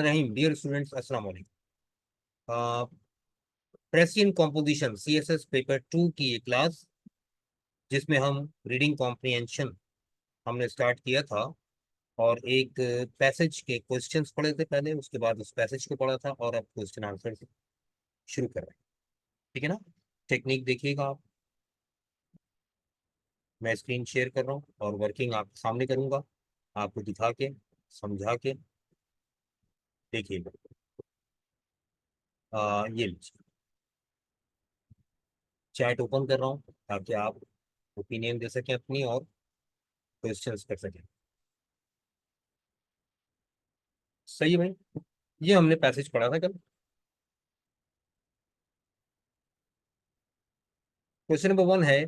रहीम dear students अस्सलाम वालेकुम। Precision composition CSS paper 2 की ये क्लास जिसमें हम रीडिंग कॉम्प्रिहेंशन हमने स्टार्ट किया था और एक पैसेज के क्वेश्चंस पढ़े थे पहले, उसके बाद उस पैसेज को पढ़ा था और अब क्वेश्चन आंसर शुरू कर रहे हैं। ठीक है ना। टेक्निक देखिएगा आप। मैं स्क्रीन शेयर कर रहा हूँ और वर्किंग आपके सामने करूंगा, आपको दिखा के समझा के। देखिएगा। ये लीजिए, चैट ओपन कर रहा हूँ ताकि आप ओपिनियन दे सकें अपनी और क्वेश्चंस कर सकें। सही है भाई। ये हमने पैसेज पढ़ा था कल। क्वेश्चन नंबर 1 है,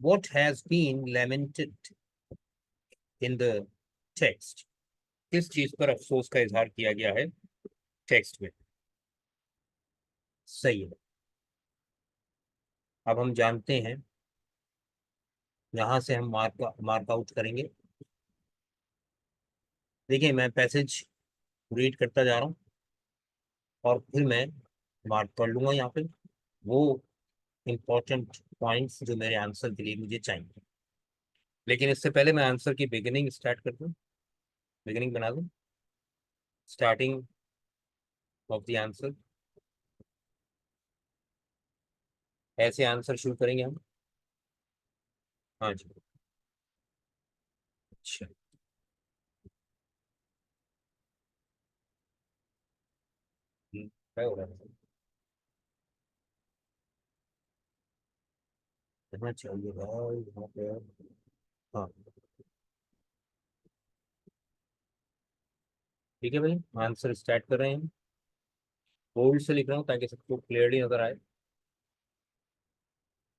what has been lamented in the text. किस चीज पर अफसोस का इजहार किया गया है टेक्स्ट में। सही है। अब हम जानते हैं, यहां से हम मार्क आउट करेंगे। देखिए, मैं पैसेज रीड करता जा रहा हूँ और फिर मैं मार्क कर लूंगा यहाँ पे वो इंपॉर्टेंट पॉइंट्स जो मेरे आंसर के लिए मुझे चाहिए। लेकिन इससे पहले मैं आंसर की बिगिनिंग स्टार्ट कर दूं, बिगिनिंग बना दूं, स्टार्टिंग ऑफ द आंसर। ऐसे आंसर शुरू करेंगे हम। हाँ जी। अच्छा। क्या हो रहा है? कहना चाहिए भाई यहाँ पे। हाँ। ठीक है भाई, आंसर स्टार्ट कर रहे हैं। बोल्ड से लिख रहा हूँ ताकि सबको क्लियरली नजर आए।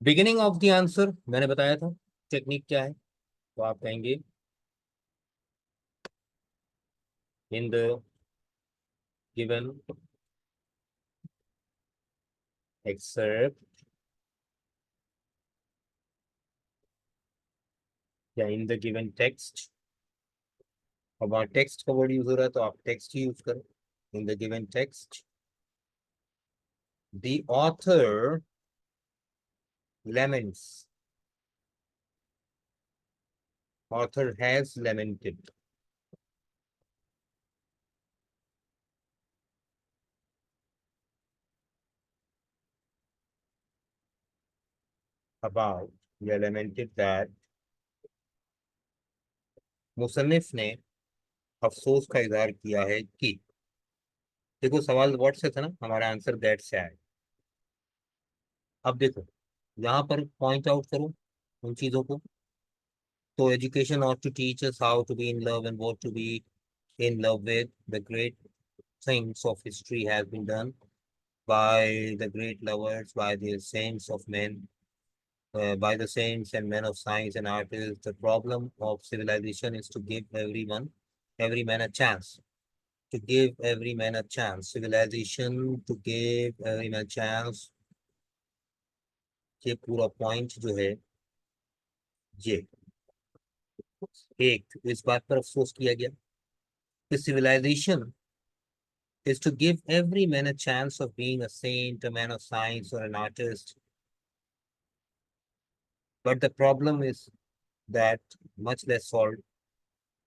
बिगिनिंग ऑफ द आंसर मैंने बताया था टेक्निक क्या है, तो आप कहेंगे इन द गिवन एक्सेप्ट या इन द गिवन टेक्स्ट। अब वहाँ टेक्स्ट का वर्ड यूज हो रहा है तो आप टेक्स्ट ही यूज करो। इन the given text the author laments, author has lamented about या lamented that, मुसन्निफ ने अफसोस का इजहार किया है कि। देखो, सवाल व्हाट से था ना, हमारा आंसर दैट से आया। अब देखो, यहाँ पर पॉइंट आउट करो उन चीजों को। तो education ought to teach us how to be in love and what to be in love with. The great things of history has been done by the great lovers, by the saints of men, by the saints and men of science and artists. The problem of civilization is to give every man a chance. To give every man a chance. Civilization to give every man a chance. ये पूरा point जो है, ये एक इस बात पर अफसोस किया गया कि civilization is to give every man a chance of being a saint, a man of science, or an artist. But the problem is that much less solved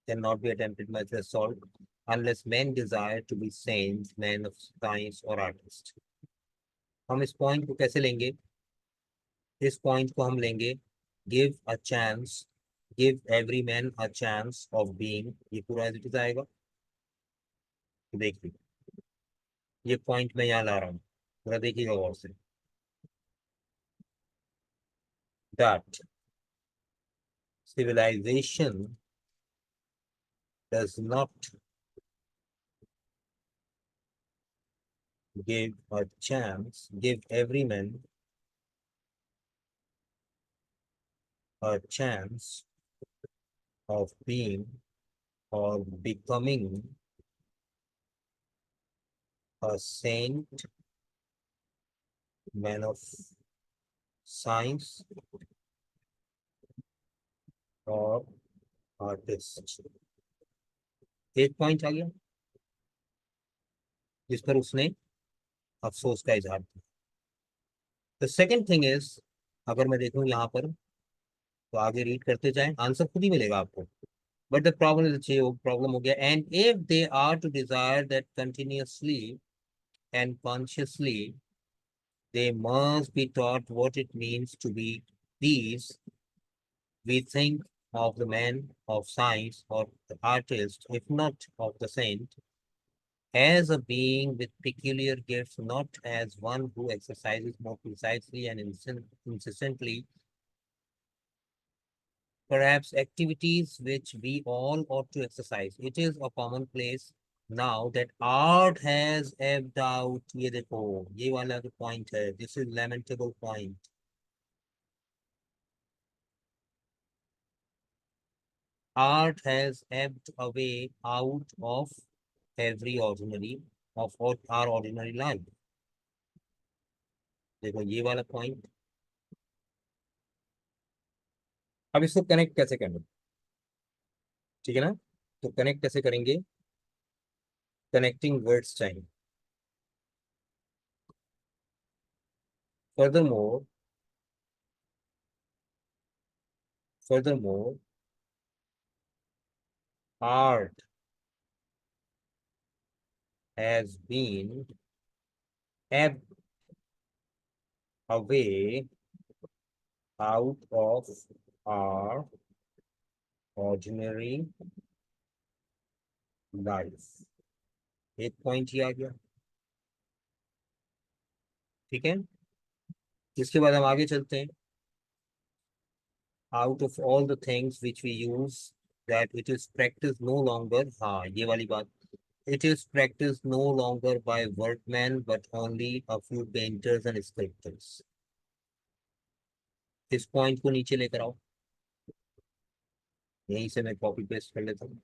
cannot be attempted, much less solved, unless men desire to be saints, men of science, or artists. हम इस point को कैसे लेंगे? इस point को हम लेंगे give a chance, give every man a chance of being. ये पूरा एज इट इज आएगा। देखिए, ये पॉइंट मैं यहाँ ला रहा हूँ, पूरा देखिएगा गौर से। That civilization does not give a chance, give every man a chance of being or becoming a saint, man of science, or artist. एक पॉइंट आ गया जिस पर उसने अफसोस का इजहार किया। द सेकेंड थिंग इज, अगर मैं देखूं यहाँ पर, तो आगे रीड करते जाएं, आंसर खुद ही मिलेगा आपको। But the problem is, problem हो गया, and if they are to desire that continuously and consciously, they must be taught what it means to be these. We think of the man of science or the artist, if not of the saint, as a being with peculiar gifts, not as one who exercises more precisely and incessantly, perhaps activities which we all ought to exercise. It is a commonplace now that art has ebbed out. ये देखो, ये वाला जो point है, this is lamentable point. Art has ebbed away out of every ordinary of our ordinary life. देखो ये वाला point. अब इसको कनेक्ट कैसे करेंगे? ठीक है ना? तो कनेक्ट कैसे करेंगे? कनेक्टिंग वर्ड्स चाहिए। furthermore furthermore art has been ebbed away out of our ordinary life। एक पॉइंट ही आ गया। ठीक है, इसके बाद हम आगे चलते हैं। out of all the things which we use, that it is practiced no longer, हाँ ये वाली बात, it is practiced no longer by workmen but only a few painters and sculptors। इस पॉइंट को नीचे लेकर आओ, यहीं से मैं कॉपी पेस्ट कर लेता हूँ।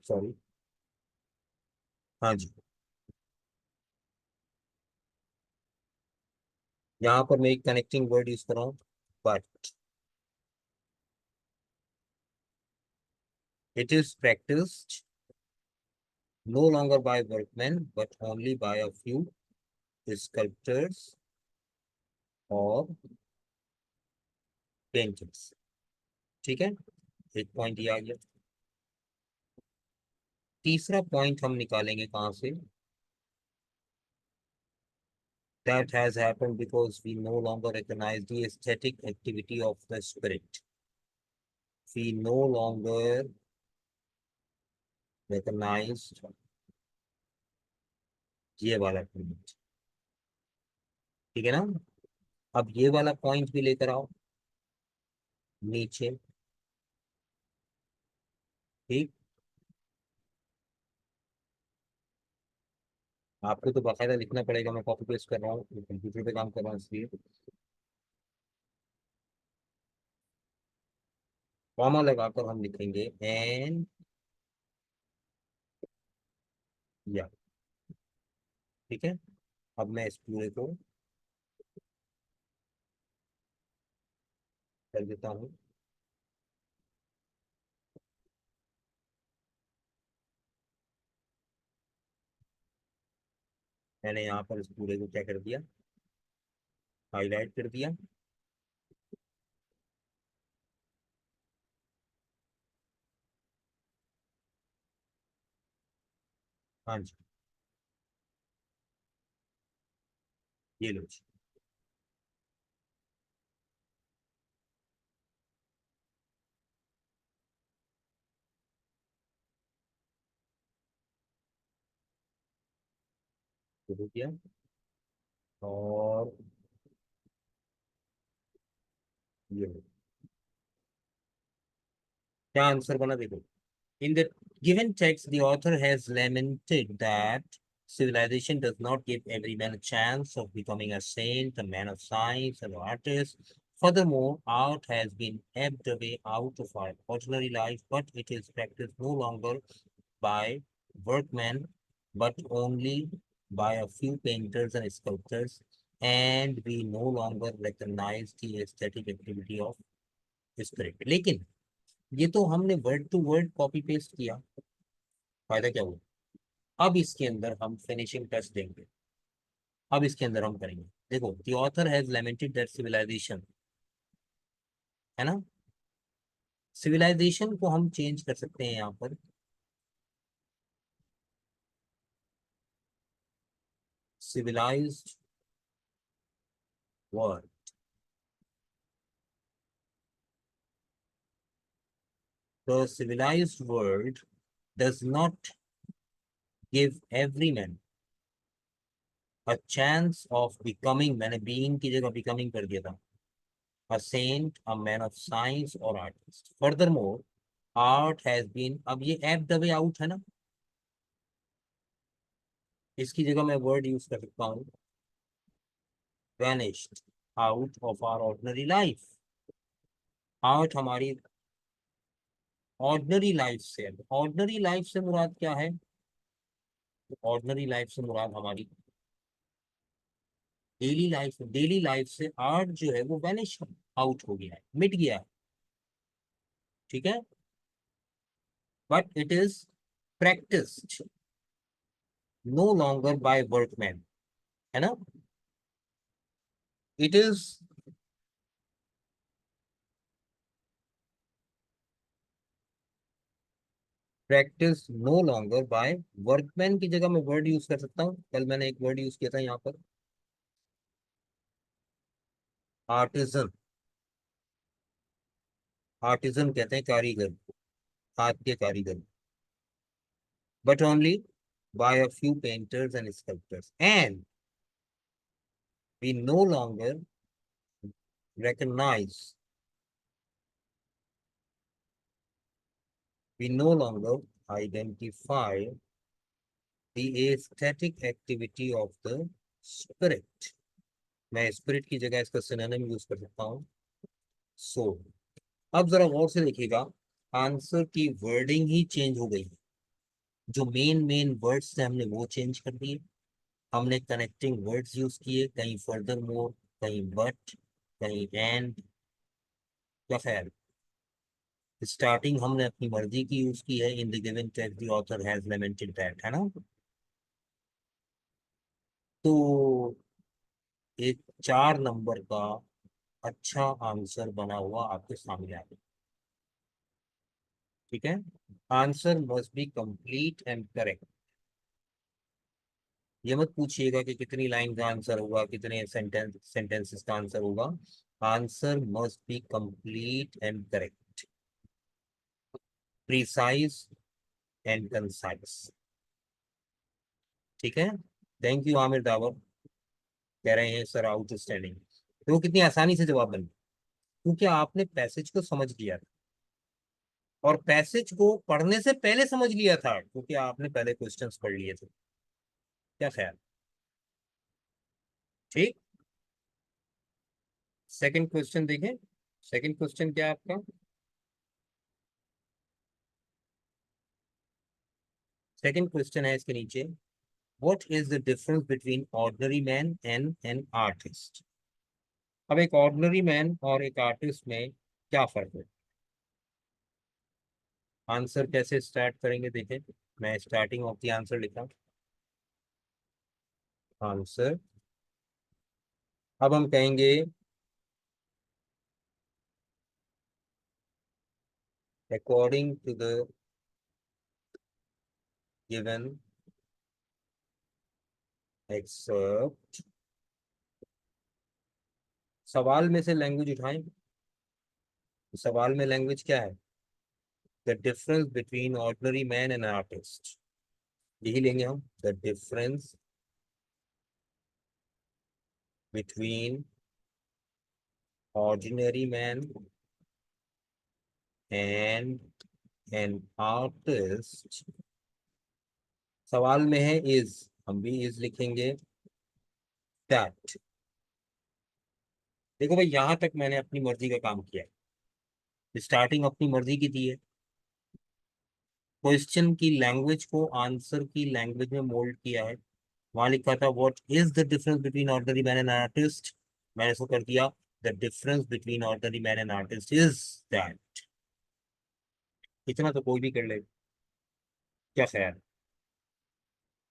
सॉरी, हाँ जी, यहाँ पर मैं एक कनेक्टिंग वर्ड यूज कर रहा हूँ, but it is practiced no longer by workmen but only by a few sculptors or painters। ठीक है, एक पॉइंट ये आ गया। तीसरा पॉइंट हम निकालेंगे कहाँ से? That has happened because we no longer recognize the aesthetic activity of the spirit। We no longer recognize ये वाला पॉइंट। ठीक है ना? अब ये वाला पॉइंट भी लेकर आओ नीचे। ठीक, आपको तो बाकायदा लिखना पड़ेगा, मैं कॉपी पेस्ट कर रहा हूँ, कंप्यूटर पे काम कर रहा हूँ इसलिए। कॉमा लगाकर हम लिखेंगे एन या। ठीक है, अब मैं इस पूरे को कर देता हूँ। मैंने यहाँ पर इस पूरे को क्या कर दिया? हाईलाइट कर दिया। हाँ जी, ये लो जी। ये हो गया। और ये लो। क्या आंसर बना देखो? In the given text, the author has lamented that civilization does not give every man a chance of becoming a saint, a man of science, an artist. Furthermore, art has been ebbed away out of our ordinary life, but it is practiced no longer by workmen, but only by a few painters and sculptors, and we no longer recognize the aesthetic activity of spirit. लेकिन ये तो हमने word to word copy paste किया, फायदा क्या हुआ? अब इसके अंदर हम फिनिशिंग टच देंगे। अब इसके अंदर हम करेंगे, देखो, the author has lamented that civilization, है ना? सिविलाइजेशन को हम चेंज कर सकते हैं यहाँ पर, civilized world. The civilized world does not give every man a chance of becoming, मैंने being की जगह becoming कर दिया था, a saint, a man of science or artist. Furthermore, art has been, अब ये एप द वे आउट है ना, इसकी जगह मैं वर्ड यूज कर सकता हूँ, vanished out of our ordinary life. Art हमारी ऑर्डिनरी लाइफ से, ऑर्डिनरी लाइफ से मुराद क्या है? ऑर्डिनरी लाइफ से मुराद हमारी डेली लाइफ से आर्ट जो है वो वैनिश आउट हो गया है, मिट गया है, ठीक है? But it is practised no longer by workman, है ना? It is practice no longer by workman की जगह मैं वर्ड यूज कर सकता हूँ, कल मैंने एक वर्ड यूज किया था यहाँ पर, आर्टिजन। आर्टिजन कहते हैं कारीगर, हाथ के कारीगर। But only by a few painters and sculptors, and we no longer recognize, we no longer identify the aesthetic activity of the spirit. मैं spirit की जगह इसका synonym यूज कर सकता हूँ, soul. अब जरा गौर से देखिएगा, आंसर की वर्डिंग ही चेंज हो गई, जो मेन वर्ड्स थे हमने वो चेंज कर दिए, हमने कनेक्टिंग वर्ड्स यूज किए, कहीं फर्दर मोर, कहीं बट, कहीं एंड, या खैर स्टार्टिंग हमने अपनी मर्जी की यूज की है, in the given text the author has lamented that, है ना? तो एक 4 नंबर का अच्छा आंसर बना हुआ आपके सामने आ गया, ठीक है? Answer must be complete and correct. ये मत पूछिएगा कि कितनी लाइन का आंसर होगा, कितने सेंटेंसेस का आंसर होगा। Answer must be complete and correct, precise and concise, ठीक है? थैंक यू आमिर दावर, कह रहे हैं सर आउटस्टैंडिंग। तो वो कितनी आसानी से जवाब बन गया, क्योंकि आपने पैसेज को समझ लिया था, और पैसेज को पढ़ने से पहले समझ लिया था, क्योंकि आपने पहले क्वेश्चंस पढ़ लिए थे। क्या ख्याल? ठीक। सेकंड क्वेश्चन देखें, सेकंड क्वेश्चन क्या है आपका? सेकंड क्वेश्चन है इसके नीचे, what is the difference between ordinary man and an artist? अब एक ऑर्डिनरी मैन और एक आर्टिस्ट में क्या फर्क है? आंसर कैसे स्टार्ट करेंगे देखें, मैं स्टार्टिंग ऑफ द आंसर लिखा, आंसर। अब हम कहेंगे according to the given except, सवाल में से लैंग्वेज उठाएं, सवाल में लैंग्वेज क्या है? The difference between ordinary man and artist, यही लेंगे हम, the difference between ordinary man and an artist. सवाल में है इज, हम भी इज लिखेंगे, दैट। देखो भाई, यहां तक मैंने अपनी मर्जी का काम किया है, स्टार्टिंग अपनी मर्जी की दी है, क्वेश्चन की लैंग्वेज को आंसर की लैंग्वेज में मोल्ड किया है, वहां लिखा था what is the difference between ordinary man and artist, मैंने इसको कर दिया the difference between ordinary man and artist is that. इतना तो कोई भी कर ले, क्या ख्याल,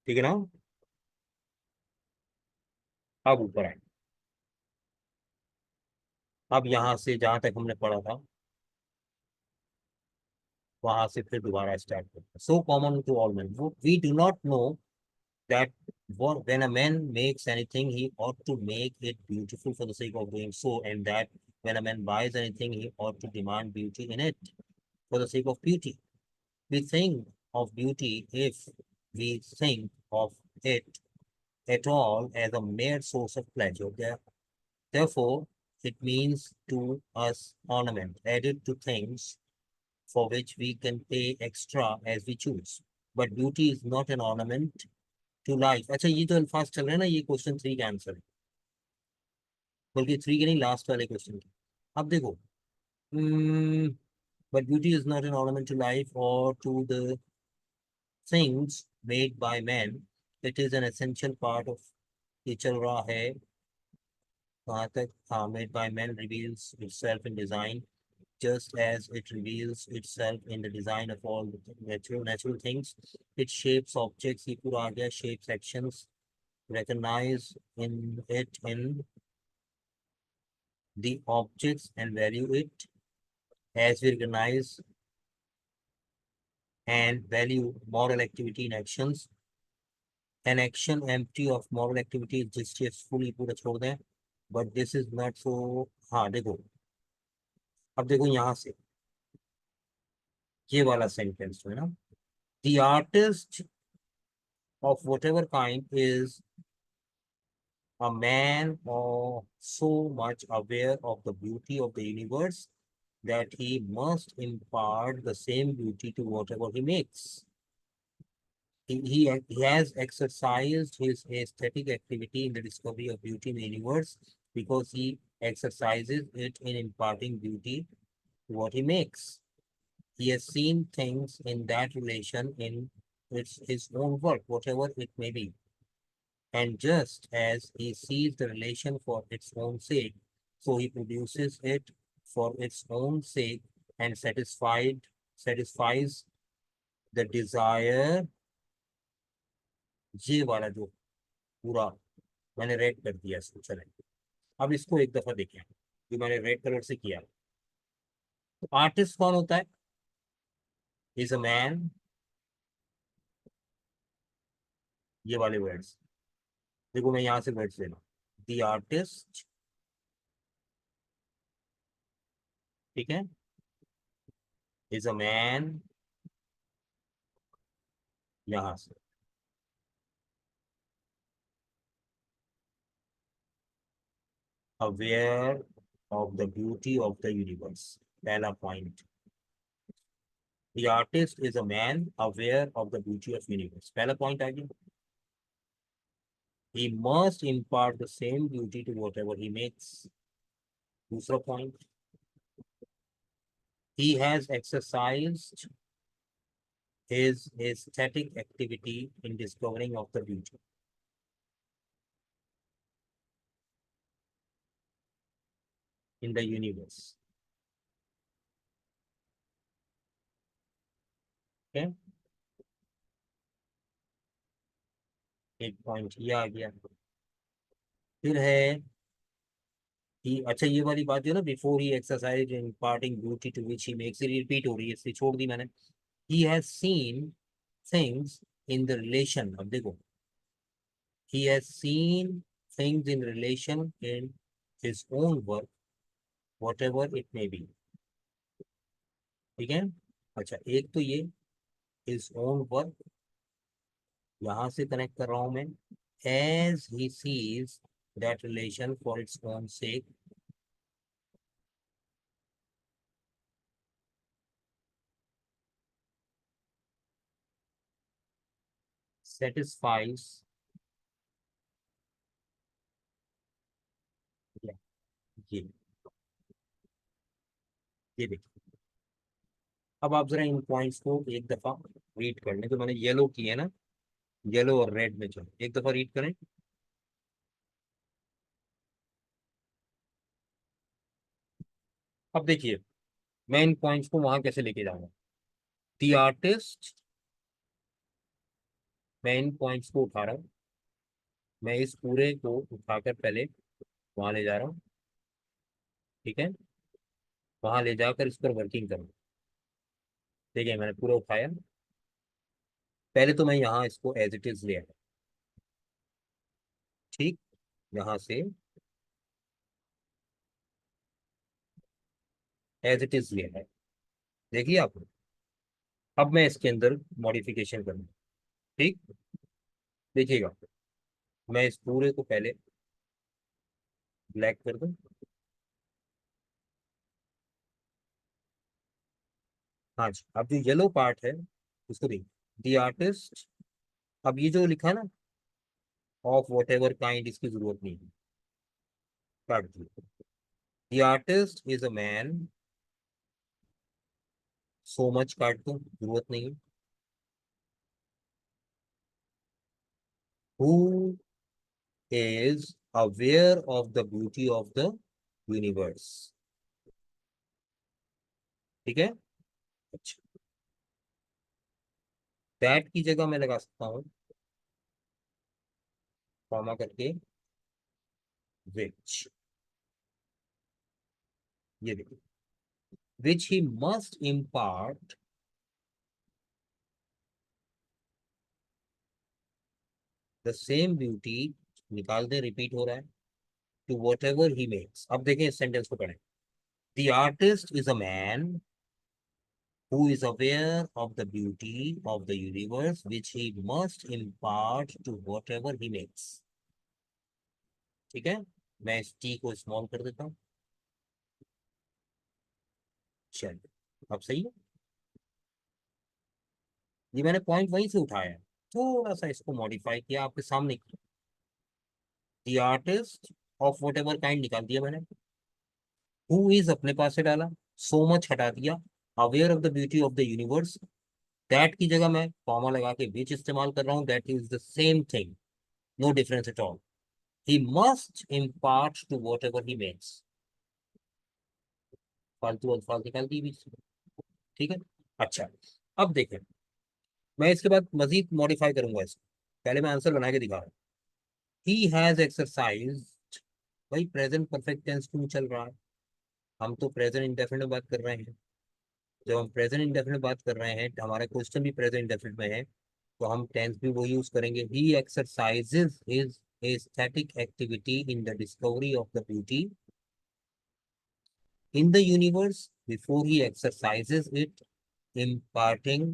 ठीक है ना। अब ऊपर आए, अब यहाँ से जहां तक हमने पढ़ा था वहां से फिर दोबारा स्टार्ट करते हैं। So common to all man, वो we do not know that when a man makes anything, he ought to make it beautiful for the sake of doing so, and that when a man buys anything, he ought to demand beauty in it for the sake of beauty. We think of beauty if we think of it at all as a mere source of pleasure. Therefore, it means to us ornament added to things for which we can pay extra as we choose. But beauty is not an ornament to life. अच्छा ये जो अल्फाज चल रहे हैं ना, ये question three का आंसर है, बल्कि थ्री के नहीं, लास्ट वाले क्वेश्चन के। अब देखो, but beauty is not an ornament to life और to the things made by man, it is an essential part of. ये चल रहा है कहाँ तक, हाँ, made by man reveals itself in design just as it reveals itself in the design of all the natural things. It shapes objects, ये पूरा आ गया, shapes actions, recognize in it in the objects and value it as we recognize and value moral activity in actions. An action empty of moral activity is distastefully पूरा छोड़ दें, but this is not so। हाँ देखो, अब देखो यहाँ से ये वाला सेंटेंस है ना, the artist of whatever kind is a man or so much aware of the beauty of the universe that he must impart the same beauty to whatever he makes. He has exercised his aesthetic activity in the discovery of beauty in the universe because he exercises it in imparting beauty to what he makes. He has seen things in that relation in his own work, whatever it may be. And just as he sees the relation for its own sake, so he produces it for its own sake and satisfies the desire। ये वाला जो पूरा मैंने red कर दिया इसको, चले अब इसको एक दफा देखें जो मैंने रेड कलर से किया। तो आर्टिस्ट कौन होता है, इज अ मैन, ये वाले वर्ड्स देखो, मैं यहाँ से वर्ड्स लेना, द आर्टिस्ट, ठीक है, इज अ मैन, यहाँ से aware of the beauty of the universe, पहला point. The artist is a man aware of the beauty of universe, पहला पॉइंट आ गया। He must impart the same beauty to whatever he makes, दूसरा point. He has exercised his aesthetic activity in discovering of the beauty in the universe, okay, एक point ये आ गया। फिर है कि अच्छा ये वाली बात जो है ना, before he exercise in parting beauty to which he makes, repeat हो रही है इसलिए छोड़ दी मैंने। He has seen things in the relation, अब देखो, he has seen things in relation in his own work, whatever it may be, ठीक है। अच्छा एक तो ये his own work, यहाँ से कनेक्ट कर रहा हूं मैं, as he sees that relation for its own sake, satisfies, yeah, ये ये देखिए। अब आप जरा इन पॉइंट्स को एक दफा रीड कर लें, तो मैंने येलो किए ना, येलो और रेड में चलो एक दफा रीड करें। अब देखिए मैं इन पॉइंट्स को वहां कैसे लेके जाऊंगा। द आर्टिस्ट, मैं इन पॉइंट्स को उठा रहा हूँ, मैं इस पूरे को उठाकर पहले वहां ले जा रहा हूँ। ठीक है, वहां ले जाकर इस पर वर्किंग करूँ। ठीक है, मैंने पूरा उठाया। पहले तो मैं यहाँ इसको एज इट इज ले आया। ठीक, यहाँ से एज इट इज ले आया। देखिए आप, अब मैं इसके अंदर मॉडिफिकेशन करूँ। ठीक, देखिएगा, मैं इस पूरे को पहले ब्लैक कर दूं। हाँ जी, अब जो येलो पार्ट है उसको देखिए, द आर्टिस्ट। अब ये जो लिखा है ना, ऑफ वॉट एवर काइंड, इसकी जरूरत नहीं है, काट दिया। The artist is a man, so much काट दो, जरूरत नहीं है। Who is aware of the beauty of the universe. ठीक है, अच्छा, दैट की जगह मैं लगा सकता हूँ कॉमा करके विच। ये देखिए, which he must impart the same beauty, निकाल दे, रिपीट हो रहा है, to whatever he makes. अब देखें इस सेंटेंस को पढ़ें। The artist is a man who is aware of the beauty of the universe which he must impart to whatever he makes। ठीक है, मैं इस टी को स्मॉल कर देता हूँ। चलिए, अब सही है। ये मैंने पॉइंट वहीं से उठाया है, थोड़ा सा इसको मॉडिफाई किया, आपके सामने किया। The artist of what ever kind निकाल दिया मैंने, हु इज अपने पास से डाला, सो मच हटा दिया, aware of the beauty of the universe, that की जगह मैं कॉमा लगा के विच इस्तेमाल कर रहा हूँ, that is the same thing, no difference at all. He must impart to whatever he makes। फालतू अल्फाज निकाल दी बीच से। ठीक है, अच्छा, अब देखें, मैं इसके बाद मजीद मॉडिफाई करूंगा इसको। पहले मैं आंसर बना के दिखा रहा हूँ। He has exercise. भाई प्रेजेंट परफेक्ट टेंस क्यों चल रहा है? हम तो प्रेजेंट इंडेफिनिट में बात कर रहे हैं। जब हम प्रेजेंट इंडेफिनिट में बात कर रहे हैं, तो हमारा क्वेश्चन भी प्रेजेंट इंडेफिनिट में है, तो हम टेंस भी वो यूज करेंगे। ही exercises his aesthetic activity in the discovery of the beauty in the universe before he exercises it, imparting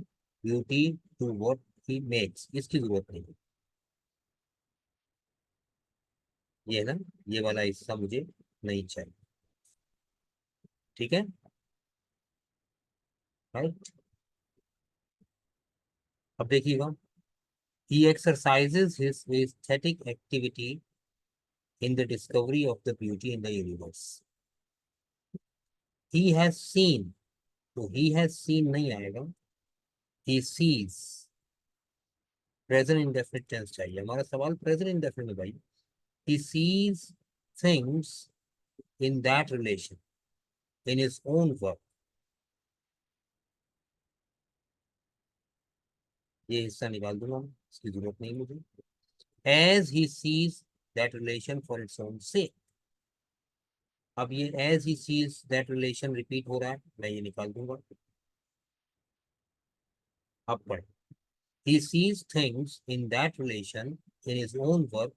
beauty to what he makes। इसकी जरूरत नहीं है। ये ना, ये वाला हिस्सा मुझे नहीं चाहिए। ठीक है, राइट। अब देखिएगा, he exercises his aesthetic activity in the discovery of the beauty in the universe। he has seen, तो he has seen नहीं आएगा, he sees। Present indefinite tense चाहिए, हमारा सवाल प्रेजेंट इंडेफिनिट में भाई। he sees things in that relation, in his own work। ये हिस्सा निकाल दूंगा मैं, इसकी जरूरत नहीं मुझे। As he sees that relation for its own से। अब ये as he sees that relation repeat हो रहा है, मैं ये निकाल दूंगा। अब पढ़, he sees things in that relation in his own work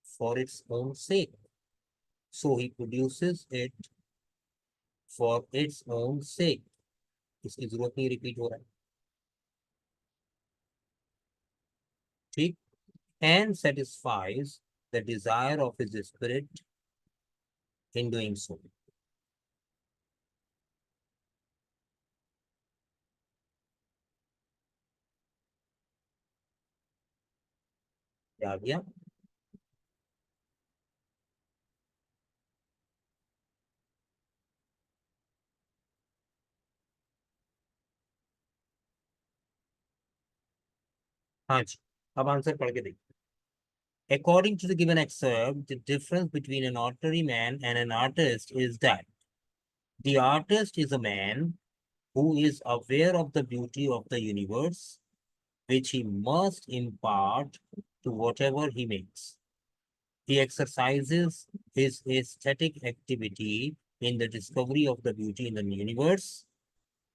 for its own sake, so he produces it for its own sake। इसकी जरूरत नहीं, रिपीट हो रहा है। ठीक, and satisfies the desire of his spirit in doing so। क्या आ गया? हाँ जी, अब आंसर पढ़ के देखिए। According to the given excerpt, the difference between an ordinary man and an artist is that the artist is a man who is aware of the beauty of the universe, which he must impart to whatever he makes. He exercises his aesthetic activity in the discovery of the beauty in the universe.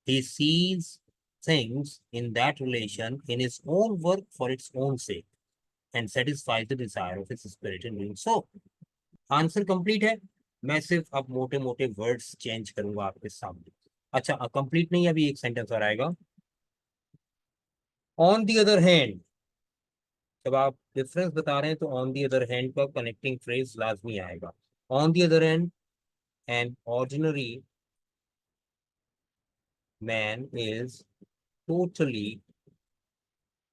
He sees things in that relation in his own work for its own sake and satisfies the desire of his spirit in doing so. Answer complete है। मैं सिर्फ अब मोटे मोटे words change करूंगा आपके सामने। अच्छा, कंप्लीट नहीं, अभी एक सेंटेंस और आएगा। ऑन दी अदर हैंड, जब आप डिफरेंस बता रहे हैं तो ऑन दी अदर हैंड का कनेक्टिंग फ्रेज लाजमी आएगा। On the other hand, an ordinary man is totally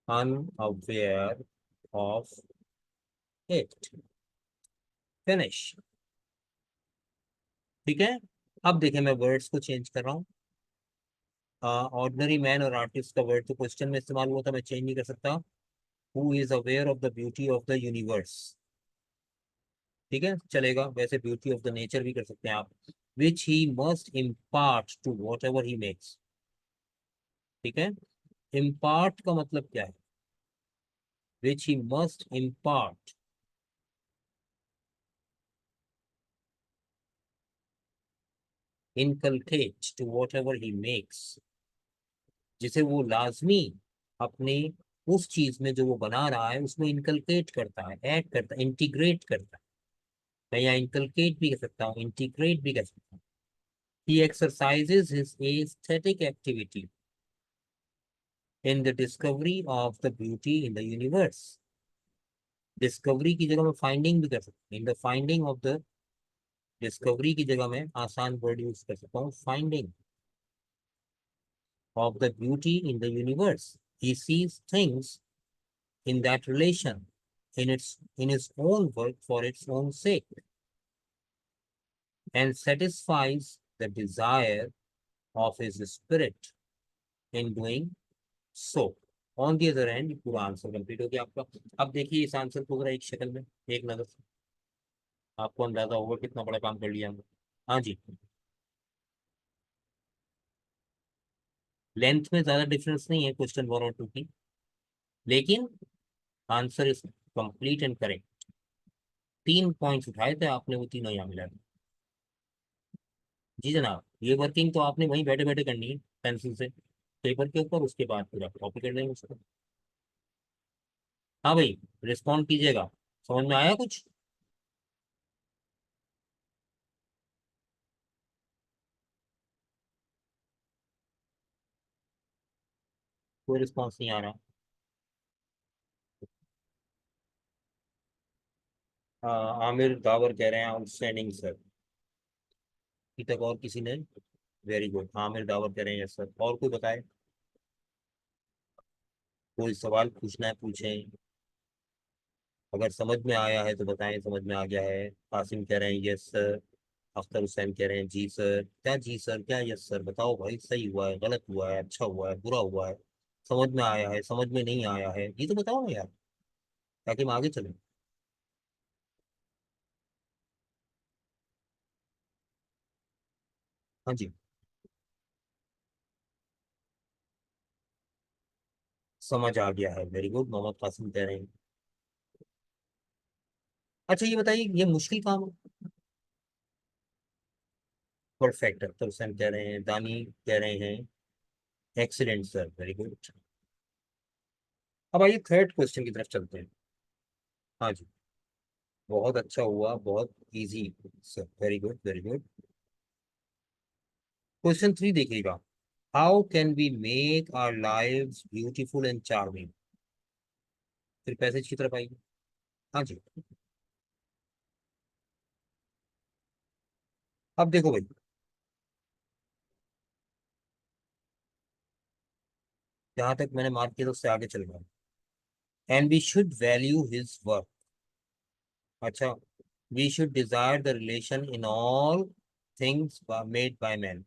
unaware of it. Finish. ठीक है। अब देखें, मैं वर्ड्स को चेंज कर रहा हूँ। ऑर्डिनरी मैन और आर्टिस्ट का वर्ड तो क्वेश्चन में इस्तेमाल हुआ था, मैं चेंज नहीं कर सकता। Who is aware of the beauty of the universe, ठीक है, चलेगा। वैसे ब्यूटी ऑफ द नेचर भी कर सकते हैं आप। Which he must impart to whatever he makes, ठीक है। इम्पार्ट का मतलब क्या है? Which he must impart, inculcate to whatever he makes, जिसे वो लाजमी अपने उस चीज में जो वो बना रहा है उसमें इनकलकेट करता है, ऐड करता है, इंटीग्रेट करता है। मैं यहाँ इनकलकेट भी कह सकता हूँ, इंटीग्रेट भी कह सकता हूँ। He exercises his aesthetic activity in the discovery of the beauty in the universe. Discovery की जगह मैं फाइंडिंग भी कर सकता हूँ। In the finding of the, discovery की जगह मैं आसान वर्ड यूज कर सकता हूँ, finding of the beauty in the universe. He sees things in that relation in his own work for its own sake and satisfies the desire of his spirit in doing so. On the other and, पूरा answer complete हो गया आपका। अब देखिए इस answer को जरा एक शक्ल में, एक नजर से आपको अंदाजा होगा कितना बड़ा काम कर लिया हमने। हाँ जी, लेंथ में ज्यादा डिफरेंस नहीं है क्वेश्चन 1 और 2 की, लेकिन answer is complete and correct. 3 points उठाए थे आपने, वो तीनों यहाँ मिला। जी जनाब, ये वर्किंग तो आपने वहीं बैठे बैठे करनी है, पेंसिल से पेपर के ऊपर, उसके बाद पूरा कॉपी कर देंगे उसको। हाँ भाई, रिस्पॉन्ड कीजिएगा। समझ में आया कुछ? कोई रिस्पॉन्स नहीं आ रहा। आमिर दावर कह रहे हैं आउटस्टैंडिंग सर। अभी तक और किसी ने? वेरी गुड, आमिर दावर कह रहे हैं यस सर। और कोई बताए? कोई सवाल पूछना है पूछें, अगर समझ में आया है तो बताएं समझ में आ गया है। कासिम कह रहे हैं यस सर। अख्तर हुसैन कह रहे हैं जी सर। क्या जी सर, क्या यस सर? बताओ भाई, सही हुआ है, गलत हुआ है, अच्छा हुआ है, बुरा हुआ है, समझ में आया है, समझ में नहीं आया है, ये तो बताओ ना यार, ताकि हम आगे चलें। हाँ जी, समझ आ गया है, वेरी गुड, मोहम्मद कासिम कह रहे हैं। अच्छा ये बताइए, ये मुश्किल काम है? परफेक्ट, अख्तर हुसैन कह रहे हैं, दानी कह रहे हैं एक्सीलेंट सर, वेरी गुड। अब आइए थर्ड क्वेश्चन की तरफ चलते हैं। हाँ जी, बहुत अच्छा हुआ, बहुत easy sir, very good very good. Question 3 देखिएगा। How can we make our lives beautiful and charming? फिर पैसेज की तरफ आइए। हाँ जी, अब देखो भाई, जहां तक मैंने मार्क किया तो उससे आगे चल रहा है। And we should value his work. अच्छा, we should desire the relation in all things made by man.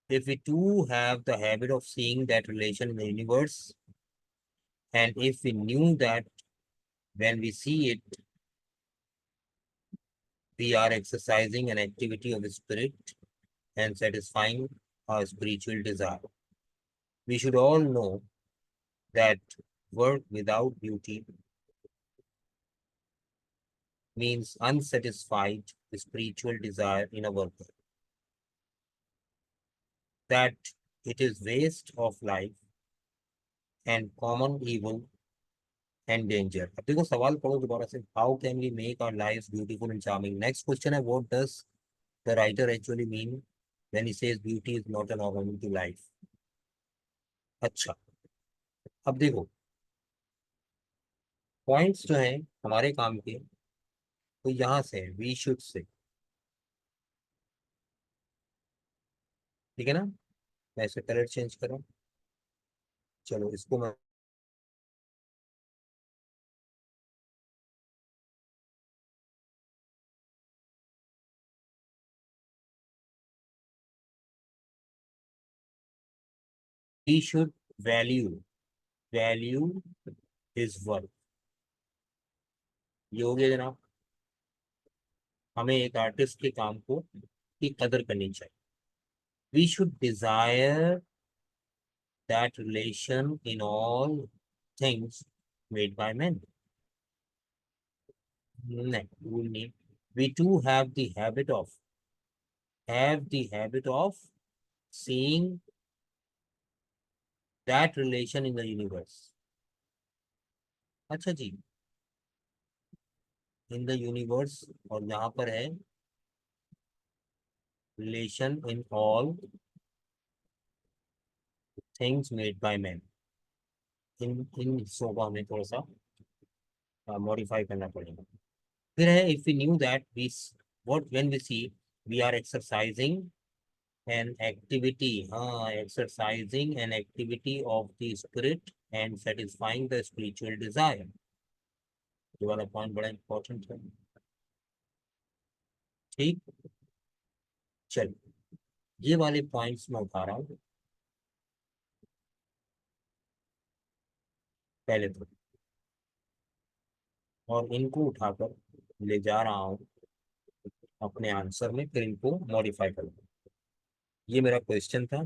If we too have the habit of seeing that relation in the universe, And if we knew that when we see it, we are exercising an activity of the spirit and satisfying our spiritual desire. We should all know that work without beauty means unsatisfied spiritual desire in a worker, that it is waste of life and common evil and danger. अब देखो सवाल पढ़ो दोबारा से. How can we make our lives beautiful and charming? Next question है, what does the writer actually mean when he says beauty is not an ornament to life? अच्छा, अब देखो पॉइंट्स जो हैं हमारे काम के, तो यहाँ से वी शुड से, ठीक है ना. मैं इसका कलर चेंज करूँ. चलो इसको मैं we should value value his work. ये हो गया जनाब. हमें एक आर्टिस्ट के काम को की कदर करनी चाहिए. We should desire that relation in all things made by man. नहीं, rule नहीं. We too have the habit of seeing that relation in the universe. अच्छा जी, इन द यूनिवर्स, और यहाँ पर है relation in all things made by man. इन इन हिस्सों को हमें थोड़ा सा मॉडिफाई करना पड़ेगा. फिर है if we knew that we what when we see we are exercising an activity, हाँ, exercising an activity of the spirit and satisfying the spiritual desire. ये वाला पॉइंट बड़ा इंपॉर्टेंट है. ठीक, चलिए ये वाले पॉइंट्स मैं उठा रहा हूँ पहले तो, और इनको उठाकर ले जा रहा हूँ अपने आंसर में, फिर इनको मॉडिफाई करूँगा. ये मेरा क्वेश्चन था.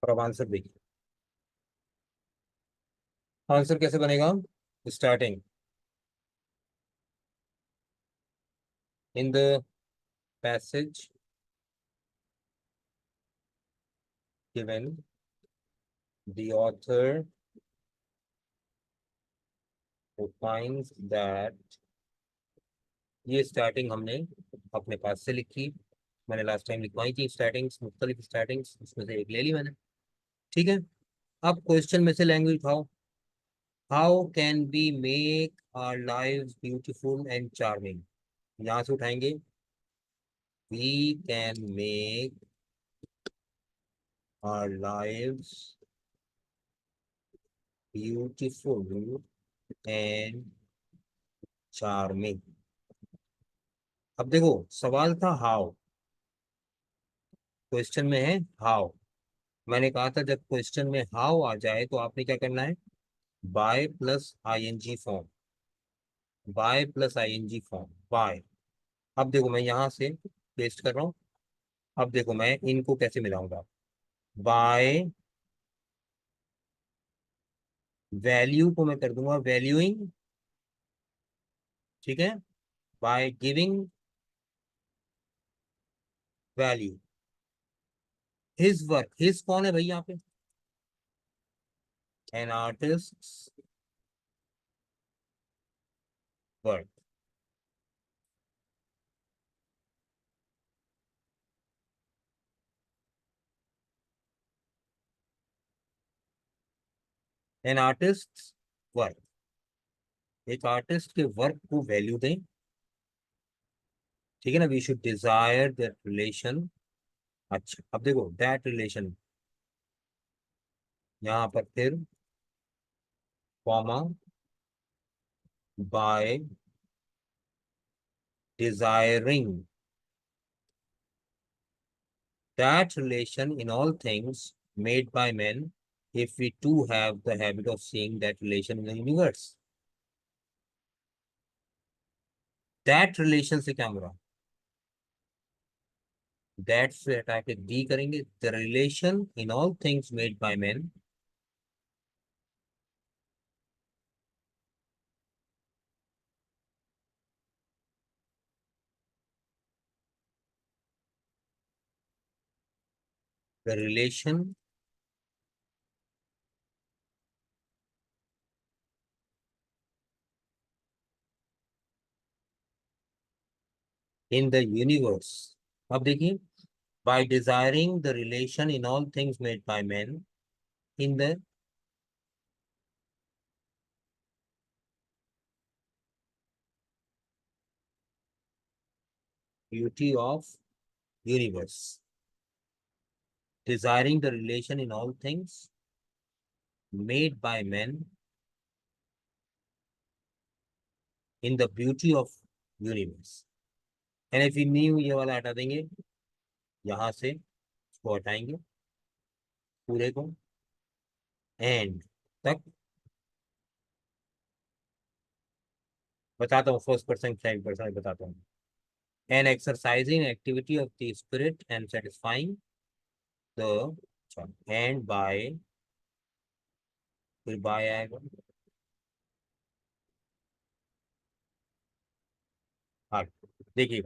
और अब आंसर देखिए. आंसर कैसे बनेगा? Starting in the passage given, the author finds that, ये स्टार्टिंग हमने अपने पास से लिखी. मैंने लास्ट टाइम लिखवाई थी स्टार्टिंग्स, मुख्तलिफ स्टार्टिंग्स, उसमें से एक ले ली मैंने. ठीक है, अब क्वेश्चन में से लैंग्वेज उठाओ. How can be make our lives beautiful and charming. यहाँ से उठाएंगे. We can make our lives beautiful and charming. अब देखो सवाल था हाउ, क्वेश्चन में है हाउ. मैंने कहा था जब क्वेश्चन में हाउ आ जाए तो आपने क्या करना है, by plus ING form, by plus ING form, by. अब देखो मैं यहाँ से पेस्ट कर रहा हूँ. अब देखो मैं इनको कैसे मिलाऊंगा. बाय वैल्यू को मैं कर दूंगा वैल्यूइंग, ठीक है, by giving value his work. His कौन है भाई यहाँ पे? An artist work. An artist work, एक आर्टिस्ट के वर्क को वैल्यू दें. ठीक है ना. We should desire that relation. अच्छा अब देखो दैट रिलेशन, यहाँ पर फिर comma, by desiring that relation in all things made by men, if we too have the habit of seeing that relation in the universe. That relation से क्या मुरा? That से हटा के डी करेंगे. The relation in all things made by men. The relation in the universe. अब देखिए, by desiring the relation in all things made by men in the beauty of universe. Desiring the relation in all things made by men in the beauty of universe. And if we knew ये वाला हटा देंगे, यहाँ से इसको हटाएंगे पूरे को, एंड तक. बताता हूँ, फर्स्ट पर्सन सेकंड पर्सन बताता हूँ. An exercising activity of the spirit and satisfying the, and by, फिर बाय आएगा. हाँ, देखिए